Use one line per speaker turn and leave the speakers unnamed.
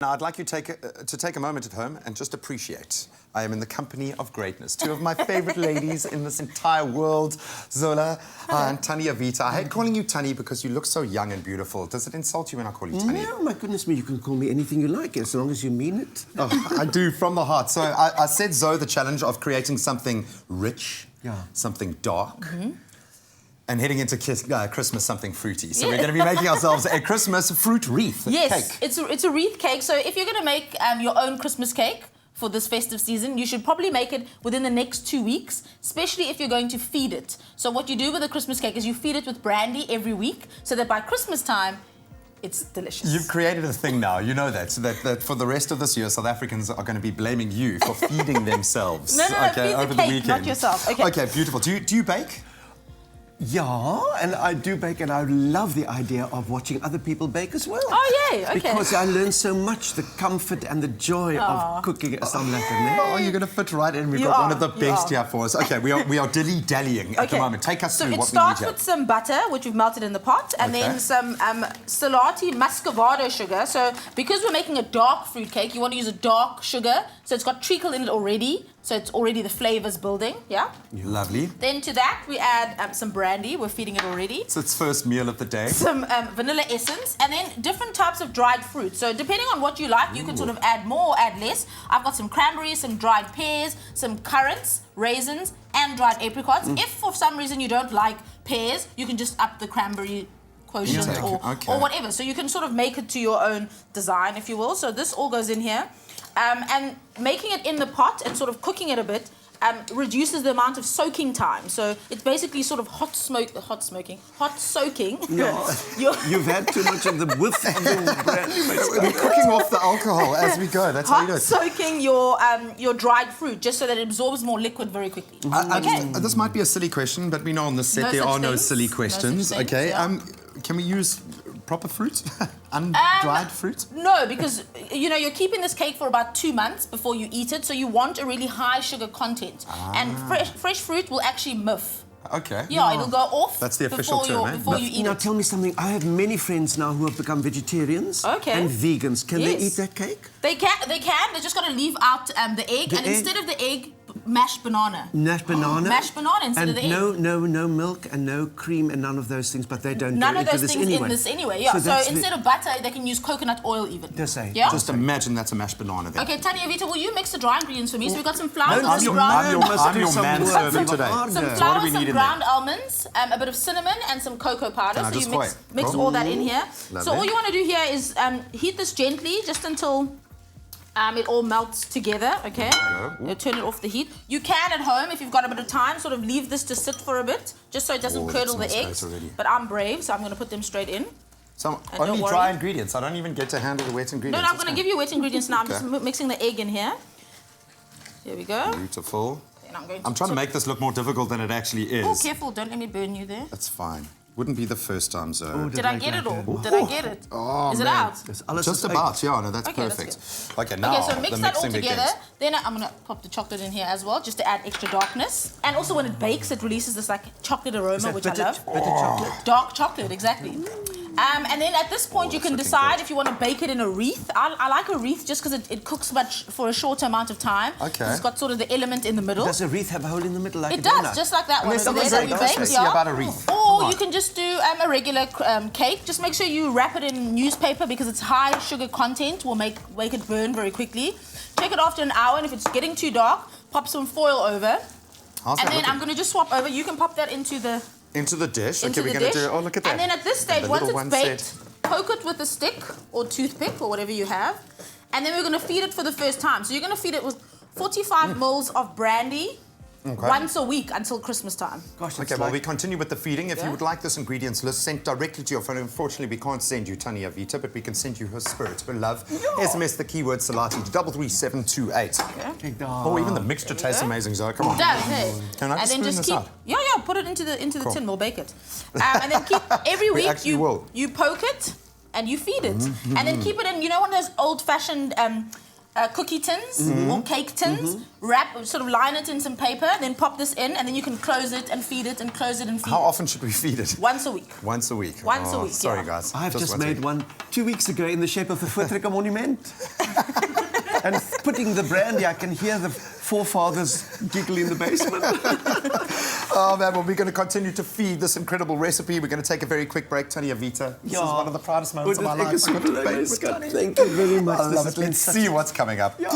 Now, I'd like you to take a moment at home and just appreciate. I am in the company of greatness. Two of my favourite ladies in this entire world, Zola and Tanya Vita. I hate calling you Tanya because you look so young and beautiful. Does it insult you when I call you Tanya?
No, my goodness me, you can call me anything you like, as long as you mean it.
Oh, I do, from the heart. So I set Zoe the challenge of creating something rich, something dark, and heading into Christmas, something fruity. So we're going to be making ourselves a Christmas fruit wreath cake.
It's a wreath cake. So if you're going to make your own Christmas cake for this festive season, you should probably make it within the next 2 weeks, especially if you're going to feed it. So what you do with a Christmas cake is you feed it with brandy every week, so that by Christmas time, it's delicious.
You've created a thing now, you know that, so that for the rest of this year, South Africans are going to be blaming you for feeding themselves.
No,
okay,
feed
over
the
the
cake,
weekend.
not yourself.
Okay, beautiful. Do you bake?
Yeah, and I do bake, and I love the idea of watching other people bake as well.
Oh, yay, okay.
Because I learn so much, the comfort and the joy of cooking some Latin.
Oh, you're going to fit right in. We've got one of the best here for us. Okay, we are dilly-dallying at the moment. Take us through what we need here.
So it starts with some butter, which we've melted in the pot, and then some Salati muscovado sugar. So because we're making a dark fruit cake, you want to use a dark sugar, so it's got treacle in it already. So it's already the flavours building,
Lovely.
Then to that, we add some brandy. We're feeding it already.
So it's first meal of the day.
Some vanilla essence, and then different types of dried fruit. So depending on what you like, you can sort of add more, add less. I've got some cranberries, some dried pears, some currants, raisins, and dried apricots. If for some reason you don't like pears, you can just up the cranberry quotient or whatever. So you can sort of make it to your own design, if you will. So this all goes in here. And making it in the pot and sort of cooking it a bit reduces the amount of soaking time. So it's basically sort of hot soaking.
Yeah. You've had too much of the whiff of the brandy.
We're cooking off the alcohol as we go. That's how you do it.
Soaking your dried fruit just so that it absorbs more liquid very quickly.
This might be a silly question, but we know on the set there are no silly questions. Can we use proper fruit? Undried fruit?
No, because you're keeping this cake for about 2 months before you eat it, so you want a really high sugar content. And fresh fruit will actually muff.
Okay.
Yeah, it'll go off.
That's the official term,
before you eat it.
Now tell me something. I have many friends now who have become vegetarians and vegans. Can they eat that cake?
They can. They just got to leave out the egg, instead of the egg, mashed banana.
Mashed banana?
Mashed banana instead of the egg.
And no milk and no cream and none of those things, but they don't
None
go
of
into
those
this
things
anyway.
in this anyway, yeah. So instead of butter, they can use coconut oil even.
Yeah?
Just imagine that's a mashed banana then.
Okay, Tanya Vita, will you mix the dry ingredients for me? So we've got some flour,
I'm your manservant today.
Some flour, some ground almonds, a bit of cinnamon, and some cocoa powder. So you mix all that in here. So all you want to do here is heat this gently, just until it all melts together, okay? Turn it off the heat. You can, at home, if you've got a bit of time, sort of leave this to sit for a bit, just so it doesn't curdle the eggs. But I'm brave, so I'm going to put them straight in.
So only dry ingredients. I don't even get to handle the wet ingredients.
No, I'm going to give you wet ingredients now. I'm just mixing the egg in here. Here we go.
Beautiful. I'm trying to make this look more difficult than it actually is.
Oh, careful. Don't let me burn you there.
That's fine. Wouldn't be the first time, Zoe.
Oh, did I get it all? Did I get it?
Oh,
is it out?
Just about, yeah. No, that's perfect. Okay, now
so mix that all together. Then I'm going to pop the chocolate in here as well, just to add extra darkness. And also when it bakes, it releases this like chocolate aroma, which I love.
Bitter chocolate?
Dark chocolate, exactly. And then at this point, you can decide if you want to bake it in a wreath. I like a wreath just because it cooks for a shorter amount of time.
Okay.
It's got sort of the element in the middle.
Does a wreath have a hole in the middle like
it does, just like that one.
There's something very Christmassy about a wreath.
Or you can just do a regular cake. Just make sure you wrap it in newspaper because its high sugar content will make it burn very quickly. Check it after an hour, and if it's getting too dark, pop some foil over. And then I'm going to just swap over. You can pop that into the
dish. Okay, we're going to do. Oh, look at that.
And then at this stage, once it's baked, poke it with a stick or toothpick or whatever you have. And then we're going to feed it for the first time. So you're going to feed it with 45 mils of brandy once a week until Christmas time.
Gosh,
okay, well, we continue with the feeding. If you would like this ingredients list sent directly to your phone, unfortunately, we can't send you Tanya Vita, but we can send you her spirit, her love. SMS the keyword Salati to 33728. Oh, even the mixture tastes amazing, Zoe. Come on.
It does, hey.
Can I just spoon this up?
Yeah, put it into the tin. We'll bake it. And then keep every week you poke it and you feed it, and then keep it in. You know, one of those old-fashioned cookie tins or cake tins, wrap, sort of line it in some paper, then pop this in, and then you can close it and feed it and close it and feed it.
How often should we feed it?
Once a week.
Once a week.
Once a week,
Sorry,
yeah.
guys.
I've just
once a
made
week.
one 2 weeks ago in the shape of the Voortrekker Monument. And putting the brandy, I can hear the forefathers giggle in the basement.
Oh, man, well, we're going to continue to feed this incredible recipe. We're going to take a very quick break. Tanya Vita, this is one of the proudest moments of my life.
Thank you very much.
I love it. Let's see what's coming up.
Yeah.